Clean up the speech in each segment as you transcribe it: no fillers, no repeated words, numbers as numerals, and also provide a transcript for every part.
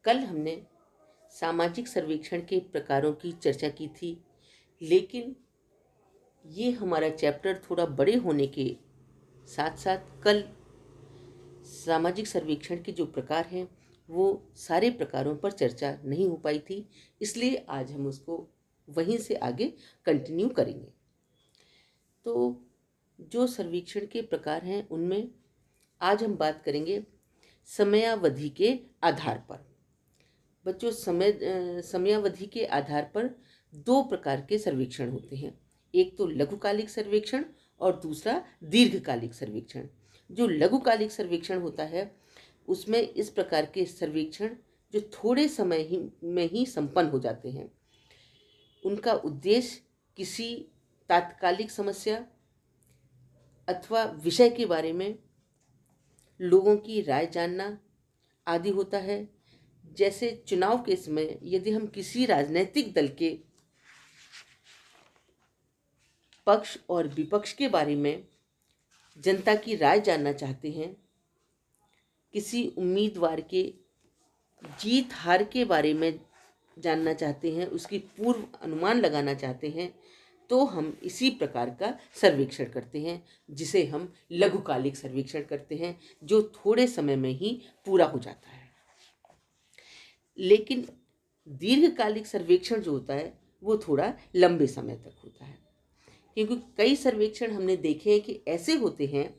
कल हमने सामाजिक सर्वेक्षण के प्रकारों की चर्चा की थी, लेकिन ये हमारा चैप्टर थोड़ा बड़े होने के साथ साथ कल सामाजिक सर्वेक्षण के जो प्रकार हैं वो सारे प्रकारों पर चर्चा नहीं हो पाई थी, इसलिए आज हम उसको वहीं से आगे कंटिन्यू करेंगे। तो जो सर्वेक्षण के प्रकार हैं उनमें आज हम बात करेंगे समयावधि के आधार पर। बच्चों, समयावधि के आधार पर दो प्रकार के सर्वेक्षण होते हैं। एक तो लघुकालिक सर्वेक्षण और दूसरा दीर्घकालिक सर्वेक्षण। जो लघुकालिक सर्वेक्षण होता है उसमें इस प्रकार के सर्वेक्षण जो थोड़े समय में ही संपन्न हो जाते हैं। उनका उद्देश्य किसी तात्कालिक समस्या अथवा विषय के बारे में लोगों की राय जानना आदि होता है। जैसे चुनाव के समय यदि हम किसी राजनीतिक दल के पक्ष और विपक्ष के बारे में जनता की राय जानना चाहते हैं, किसी उम्मीदवार के जीत हार के बारे में जानना चाहते हैं, उसकी पूर्व अनुमान लगाना चाहते हैं, तो हम इसी प्रकार का सर्वेक्षण करते हैं जिसे हम लघुकालिक सर्वेक्षण करते हैं, जो थोड़े समय में ही पूरा हो जाता है। लेकिन दीर्घकालिक सर्वेक्षण जो होता है वो थोड़ा लंबे समय तक होता है, क्योंकि कई सर्वेक्षण हमने देखे हैं कि ऐसे होते हैं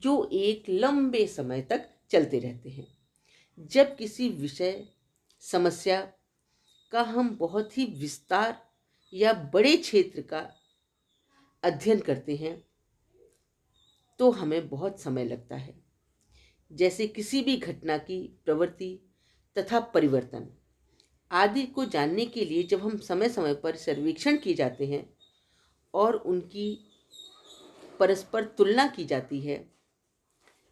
जो एक लंबे समय तक चलते रहते हैं। जब किसी विषय समस्या का हम बहुत ही विस्तार या बड़े क्षेत्र का अध्ययन करते हैं तो हमें बहुत समय लगता है। जैसे किसी भी घटना की प्रवृत्ति तथा परिवर्तन आदि को जानने के लिए जब हम समय समय पर सर्वेक्षण किए जाते हैं और उनकी परस्पर तुलना की जाती है,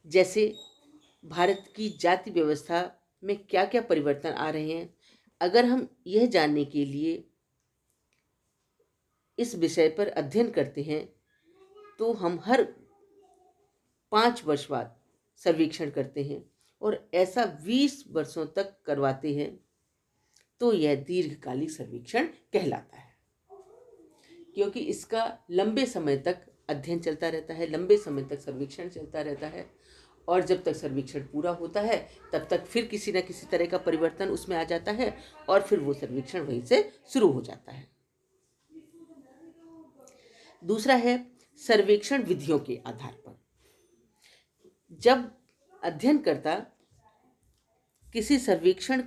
जैसे भारत की जाति व्यवस्था में क्या क्या परिवर्तन आ रहे हैं, अगर हम यह जानने के लिए इस विषय पर अध्ययन करते हैं तो हम हर 5 वर्ष बाद सर्वेक्षण करते हैं और ऐसा 20 वर्षों तक करवाते हैं, तो यह दीर्घकालिक सर्वेक्षण कहलाता है। क्योंकि इसका लंबे समय तक अध्ययन चलता रहता है, लंबे समय तक सर्वेक्षण चलता रहता है, और जब तक सर्वेक्षण पूरा होता है तब तक फिर किसी न किसी तरह का परिवर्तन उसमें आ जाता है और फिर वो सर्वेक्षण वहीं से शुरू हो जाता है। दूसरा है सर्वेक्षण विधियों के आधार पर। जब अध्ययनकर्ता किसी सर्वेक्षण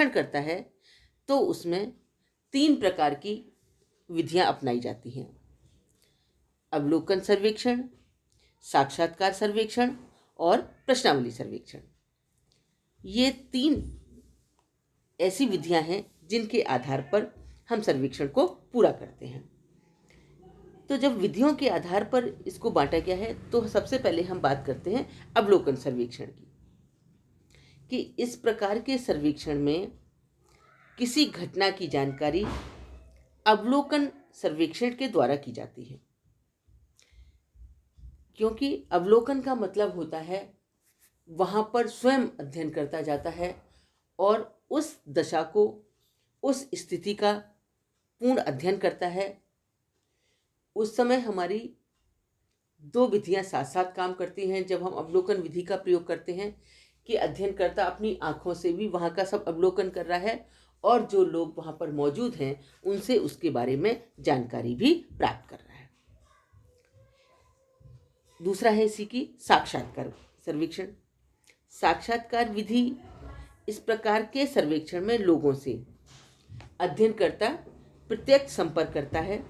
करता है तो उसमें 3 प्रकार की विधियां अपनाई जाती हैं: अवलोकन सर्वेक्षण, साक्षात्कार सर्वेक्षण और प्रश्नावली सर्वेक्षण। ये 3 ऐसी विधियां हैं जिनके आधार पर हम सर्वेक्षण को पूरा करते हैं। तो जब विधियों के आधार पर इसको बांटा गया है तो सबसे पहले हम बात करते हैं अवलोकन सर्वेक्षण की, कि इस प्रकार के सर्वेक्षण में किसी घटना की जानकारी अवलोकन सर्वेक्षण के द्वारा की जाती है। क्योंकि अवलोकन का मतलब होता है वहाँ पर स्वयं अध्ययन करता जाता है और उस दशा को, उस स्थिति का पूर्ण अध्ययन करता है। उस समय हमारी 2 विधियां साथ साथ काम करती हैं। जब हम अवलोकन विधि का प्रयोग करते हैं कि अध्ययनकर्ता अपनी आंखों से भी वहाँ का सब अवलोकन कर रहा है और जो लोग वहाँ पर मौजूद हैं उनसे उसके बारे में जानकारी भी प्राप्त कर रहा है। दूसरा है इसी की साक्षात्कार सर्वेक्षण। साक्षात्कार विधि इस प्रकार के सर्वेक्षण में लोगों से अध्ययनकर्ता प्रत्यक्ष संपर्क करता है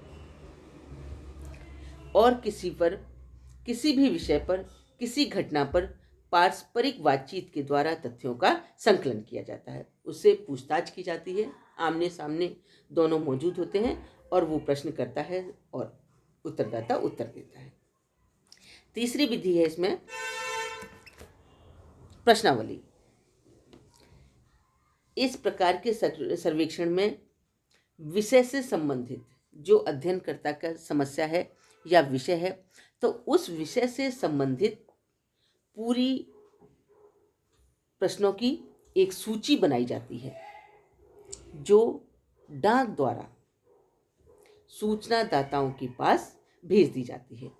और किसी भी विषय पर, किसी घटना पर पारस्परिक बातचीत के द्वारा तथ्यों का संकलन किया जाता है। उससे पूछताछ की जाती है, आमने सामने दोनों मौजूद होते हैं और वो प्रश्न करता है और उत्तरदाता उत्तर देता है। तीसरी विधि है इसमें प्रश्नावली। इस प्रकार के सर्वेक्षण में विषय से संबंधित जो अध्ययनकर्ता का समस्या है या विषय है, तो उस विषय से संबंधित पूरी प्रश्नों की एक सूची बनाई जाती है जो डाक द्वारा सूचनादाताओं के पास भेज दी जाती है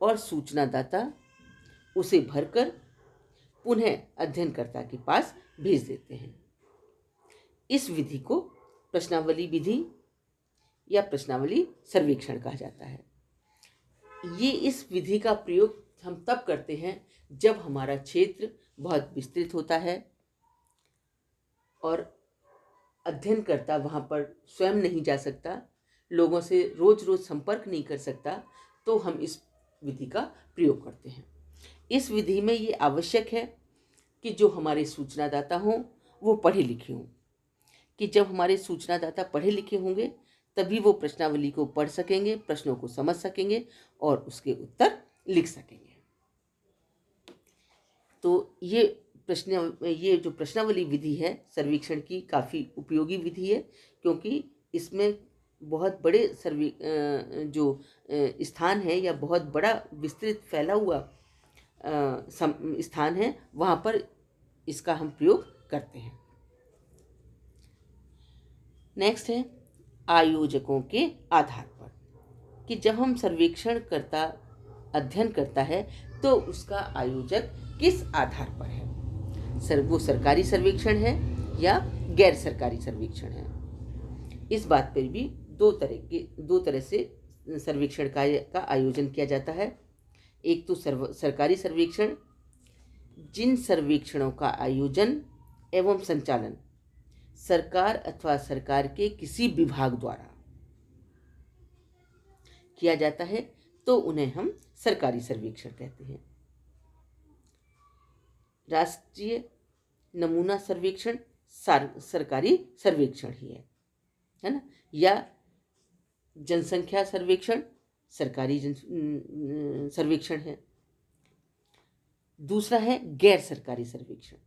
और सूचनादाता उसे भरकर पुनः अध्ययनकर्ता के पास भेज देते हैं। इस विधि को प्रश्नावली विधि या प्रश्नावली सर्वेक्षण कहा जाता है। ये इस विधि का प्रयोग हम तब करते हैं जब हमारा क्षेत्र बहुत विस्तृत होता है और अध्ययनकर्ता वहाँ पर स्वयं नहीं जा सकता, लोगों से रोज रोज संपर्क नहीं कर सकता, तो हम इस विधि का प्रयोग करते हैं। इस विधि में ये आवश्यक है कि जो हमारे सूचनादाता हों वो पढ़े लिखे हों, कि जब हमारे सूचनादाता पढ़े लिखे होंगे तभी वो प्रश्नावली को पढ़ सकेंगे, प्रश्नों को समझ सकेंगे और उसके उत्तर लिख सकेंगे। तो ये जो प्रश्नावली विधि है सर्वेक्षण की काफ़ी उपयोगी विधि है, क्योंकि इसमें बहुत बड़े स्थान है या बहुत बड़ा विस्तृत फैला हुआ स्थान है, वहाँ पर इसका हम प्रयोग करते हैं। नेक्स्ट है आयोजकों के आधार पर, कि जब हम सर्वेक्षण करता अध्ययन करता है तो उसका आयोजक किस आधार पर है। वो सरकारी सर्वेक्षण है या गैर सरकारी सर्वेक्षण है। इस बात पर भी दो तरह से सर्वेक्षण का आयोजन किया जाता है। एक तो सरकारी सर्वेक्षण, जिन सर्वेक्षणों का आयोजन एवं संचालन सरकार अथवा सरकार के किसी विभाग द्वारा किया जाता है तो उन्हें हम सरकारी सर्वेक्षण कहते हैं। राष्ट्रीय नमूना सर्वेक्षण सरकारी सर्वेक्षण ही है ना, या जनसंख्या सर्वेक्षण सरकारी सर्वेक्षण है। दूसरा है गैर सरकारी सर्वेक्षण।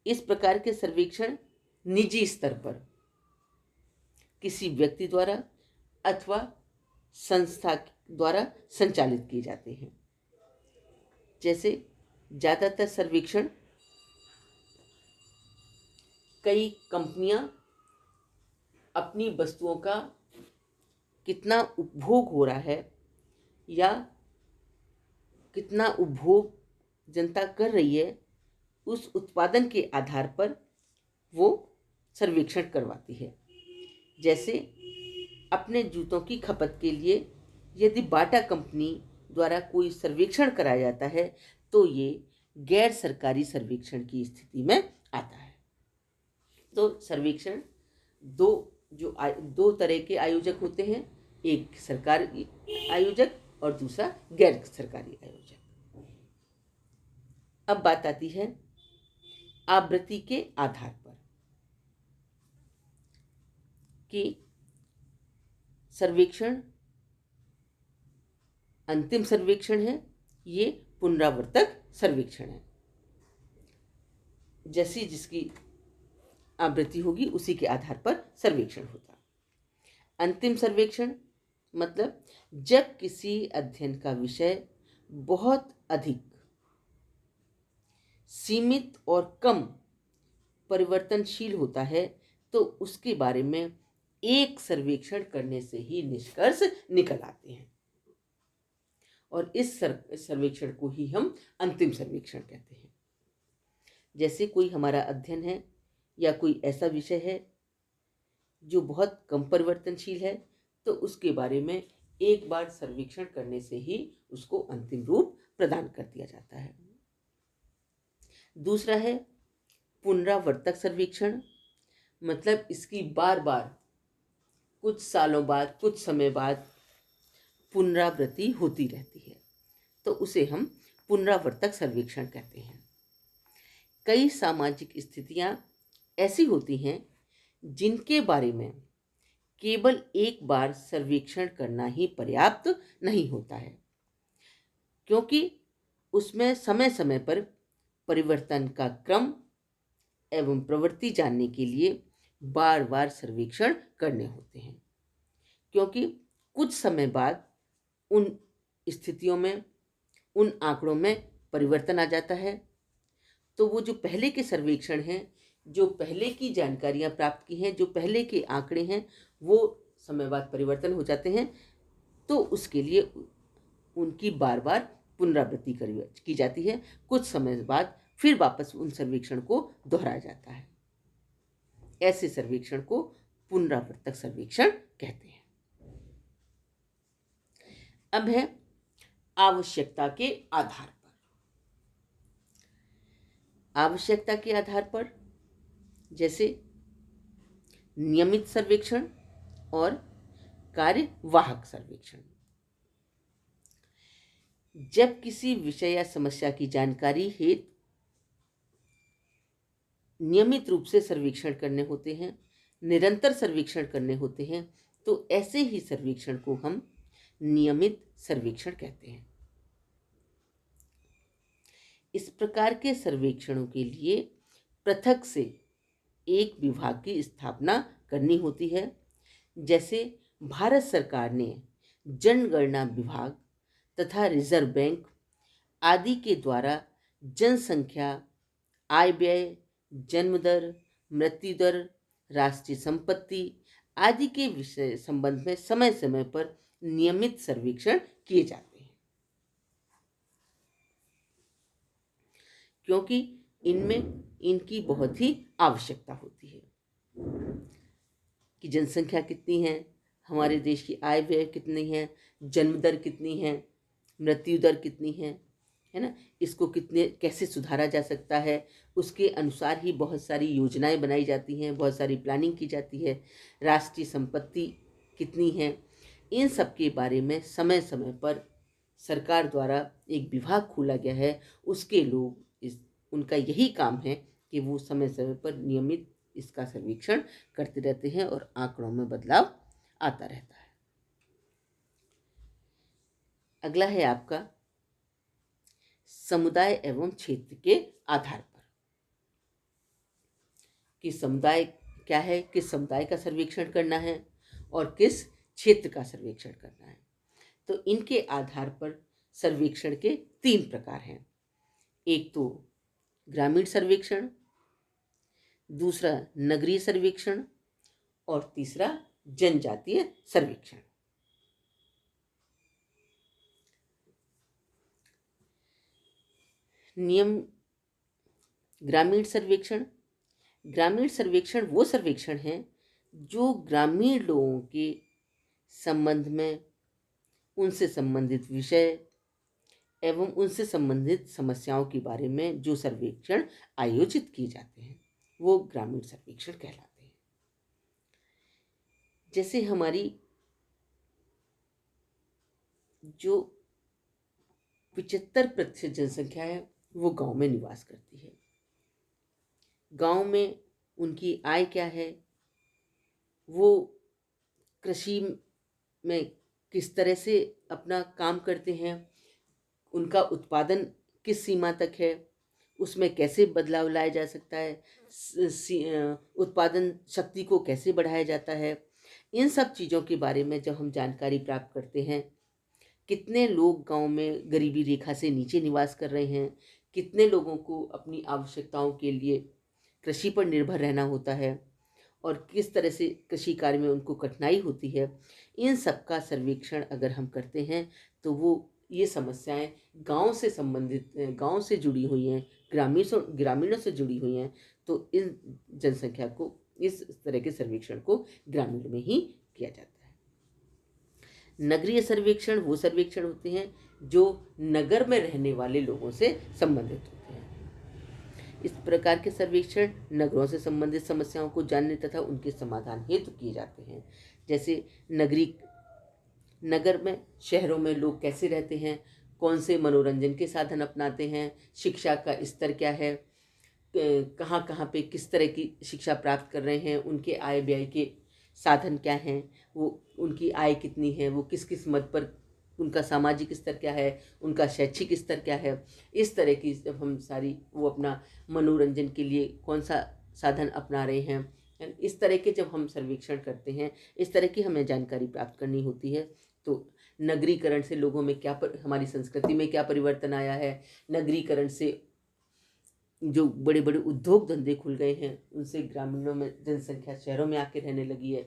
इस प्रकार के सर्वेक्षण निजी स्तर पर किसी व्यक्ति द्वारा अथवा संस्था द्वारा संचालित किए जाते हैं। जैसे ज़्यादातर सर्वेक्षण कई कंपनियां अपनी वस्तुओं का कितना उपभोग हो रहा है या कितना उपभोग जनता कर रही है, उस उत्पादन के आधार पर वो सर्वेक्षण करवाती है। जैसे अपने जूतों की खपत के लिए यदि बाटा कंपनी द्वारा कोई सर्वेक्षण कराया जाता है तो ये गैर सरकारी सर्वेक्षण की स्थिति में आता है। तो सर्वेक्षण दो तरह के आयोजक होते हैं, एक सरकारी आयोजक और दूसरा गैर सरकारी आयोजक। अब बात आती है आवृत्ति के आधार पर, कि सर्वेक्षण अंतिम सर्वेक्षण है, ये पुनरावर्तक सर्वेक्षण है। जैसी जिसकी आवृत्ति होगी उसी के आधार पर सर्वेक्षण होता। अंतिम सर्वेक्षण मतलब जब किसी अध्ययन का विषय बहुत अधिक सीमित और कम परिवर्तनशील होता है तो उसके बारे में एक सर्वेक्षण करने से ही निष्कर्ष निकल आते हैं, और इस सर्वेक्षण को ही हम अंतिम सर्वेक्षण कहते हैं। जैसे कोई हमारा अध्ययन है या कोई ऐसा विषय है जो बहुत कम परिवर्तनशील है, तो उसके बारे में एक बार सर्वेक्षण करने से ही उसको अंतिम रूप प्रदान कर दिया जाता है। दूसरा है पुनरावर्तक सर्वेक्षण, मतलब इसकी बार बार कुछ सालों बाद, कुछ समय बाद पुनरावृत्ति होती रहती है, तो उसे हम पुनरावर्तक सर्वेक्षण कहते हैं। कई सामाजिक स्थितियां ऐसी होती हैं जिनके बारे में केवल एक बार सर्वेक्षण करना ही पर्याप्त नहीं होता है, क्योंकि उसमें समय समय पर परिवर्तन का क्रम एवं प्रवृत्ति जानने के लिए बार बार सर्वेक्षण करने होते हैं। क्योंकि कुछ समय बाद उन स्थितियों में, उन आंकड़ों में परिवर्तन आ जाता है, तो वो जो पहले के सर्वेक्षण हैं, जो पहले की जानकारियां प्राप्त की हैं, जो पहले के आंकड़े हैं, वो समय बाद परिवर्तन हो जाते हैं। तो उसके लिए उनकी बार बार पुनरावृत्ति की जाती है। कुछ समय बाद फिर वापस उन सर्वेक्षण को दोहराया जाता है। ऐसे सर्वेक्षण को पुनरावर्तक सर्वेक्षण कहते हैं। अब है आवश्यकता के आधार पर। आवश्यकता के आधार पर जैसे नियमित सर्वेक्षण और कार्यवाहक सर्वेक्षण। जब किसी विषय या समस्या की जानकारी हेतु नियमित रूप से सर्वेक्षण करने होते हैं, निरंतर सर्वेक्षण करने होते हैं, तो ऐसे ही सर्वेक्षण को हम नियमित सर्वेक्षण कहते हैं। इस प्रकार के सर्वेक्षणों के लिए पृथक से एक विभाग की स्थापना करनी होती है। जैसे भारत सरकार ने जनगणना विभाग तथा रिजर्व बैंक आदि के द्वारा जनसंख्या, आय व्यय, जन्म दर, मृत्यु दर, राष्ट्रीय संपत्ति आदि के विषय संबंध में समय समय पर नियमित सर्वेक्षण किए जाते हैं, क्योंकि इनमें इनकी बहुत ही आवश्यकता होती है कि जनसंख्या कितनी है, हमारे देश की आय व्यय कितनी है, जन्म दर कितनी है, मृत्यु दर कितनी है ना, इसको कितने कैसे सुधारा जा सकता है, उसके अनुसार ही बहुत सारी योजनाएं बनाई जाती हैं, बहुत सारी प्लानिंग की जाती है। राष्ट्रीय संपत्ति कितनी है, इन सब के बारे में समय समय पर सरकार द्वारा एक विभाग खोला गया है। उसके लोग उनका यही काम है कि वो समय समय पर नियमित इसका सर्वेक्षण करते रहते हैं और आंकड़ों में बदलाव आता रहता है। अगला है आपका समुदाय एवं क्षेत्र के आधार पर कि समुदाय क्या है, किस समुदाय का सर्वेक्षण करना है और किस क्षेत्र का सर्वेक्षण करना है। तो इनके आधार पर सर्वेक्षण के 3 प्रकार हैं। एक तो ग्रामीण सर्वेक्षण, दूसरा नगरीय सर्वेक्षण और तीसरा जनजातीय सर्वेक्षण। नियम ग्रामीण सर्वेक्षण। ग्रामीण सर्वेक्षण वो सर्वेक्षण है जो ग्रामीण लोगों के संबंध में, उनसे संबंधित विषय एवं उनसे संबंधित समस्याओं के बारे में जो सर्वेक्षण आयोजित किए जाते हैं वो ग्रामीण सर्वेक्षण कहलाते हैं। जैसे हमारी जो 75% जनसंख्या है वो गांव में निवास करती है। गांव में उनकी आय क्या है, वो कृषि में किस तरह से अपना काम करते हैं, उनका उत्पादन किस सीमा तक है, उसमें कैसे बदलाव लाया जा सकता है, उत्पादन शक्ति को कैसे बढ़ाया जाता है, इन सब चीज़ों के बारे में जब हम जानकारी प्राप्त करते हैं, कितने लोग गांव में गरीबी रेखा से नीचे निवास कर रहे हैं, कितने लोगों को अपनी आवश्यकताओं के लिए कृषि पर निर्भर रहना होता है और किस तरह से कृषि कार्य में उनको कठिनाई होती है, इन सब का सर्वेक्षण अगर हम करते हैं तो वो ये समस्याएं गांव से संबंधित, गांव से जुड़ी हुई हैं, ग्रामीणों से जुड़ी हुई हैं। तो इस जनसंख्या को, इस तरह के सर्वेक्षण को ग्रामीण में ही किया जाता है। नगरीय सर्वेक्षण वो सर्वेक्षण होते हैं जो नगर में रहने वाले लोगों से संबंधित होते हैं। इस प्रकार के सर्वेक्षण नगरों से संबंधित समस्याओं को जानने तथा उनके समाधान हेतु किए जाते हैं। जैसे नगर में, शहरों में लोग कैसे रहते हैं, कौन से मनोरंजन के साधन अपनाते हैं, शिक्षा का स्तर क्या है, कहाँ कहाँ पे किस तरह की शिक्षा प्राप्त कर रहे हैं, उनके आय व्यय के साधन क्या हैं, वो उनकी आय कितनी है, वो किस किस मद पर, उनका सामाजिक स्तर क्या है, उनका शैक्षिक स्तर क्या है। इस तरह की जब हम सारी, वो अपना मनोरंजन के लिए कौन सा साधन अपना रहे हैं, इस तरह के जब हम सर्वेक्षण करते हैं, इस तरह की हमें जानकारी प्राप्त करनी होती है। तो नगरीकरण से लोगों में क्या हमारी संस्कृति में क्या परिवर्तन आया है, नगरीकरण से जो बड़े बड़े उद्योग धंधे खुल गए हैं उनसे ग्रामीणों में जनसंख्या शहरों में आके रहने लगी है,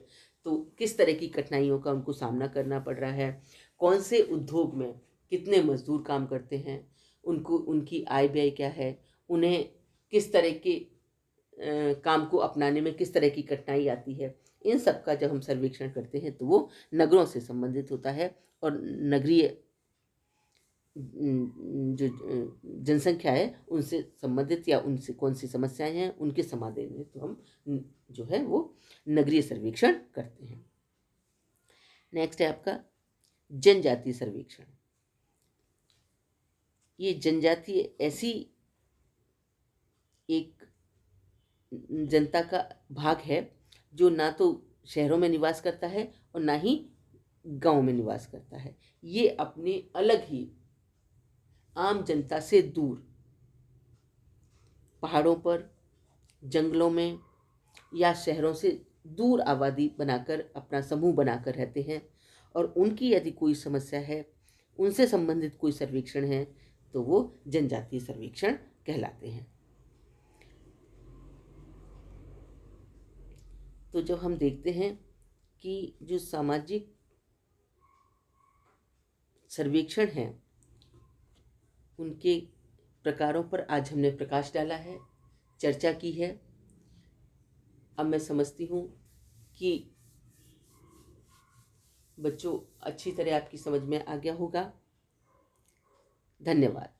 तो किस तरह की कठिनाइयों का उनको सामना करना पड़ रहा है, कौन से उद्योग में कितने मजदूर काम करते हैं, उनको उनकी आय व्यय क्या है, उन्हें किस तरह के काम को अपनाने में किस तरह की कठिनाई आती है, इन सब का जब हम सर्वेक्षण करते हैं तो वो नगरों से संबंधित होता है। और नगरीय जो जनसंख्या है उनसे संबंधित या उनसे कौन सी समस्याएं हैं उनके समाधान में तो हम जो है वो नगरीय सर्वेक्षण करते हैं। नेक्स्ट है आपका जनजातीय सर्वेक्षण। ये जनजातीय ऐसी एक जनता का भाग है जो ना तो शहरों में निवास करता है और ना ही गांव में निवास करता है। ये अपने अलग ही आम जनता से दूर पहाड़ों पर, जंगलों में या शहरों से दूर आबादी बनाकर अपना समूह बनाकर रहते हैं। और उनकी यदि कोई समस्या है, उनसे संबंधित कोई सर्वेक्षण है तो वो जनजातीय सर्वेक्षण कहलाते हैं। तो जब हम देखते हैं कि जो सामाजिक सर्वेक्षण हैं उनके प्रकारों पर आज हमने प्रकाश डाला है, चर्चा की है। अब मैं समझती हूँ कि बच्चों अच्छी तरह आपकी समझ में आ गया होगा। धन्यवाद।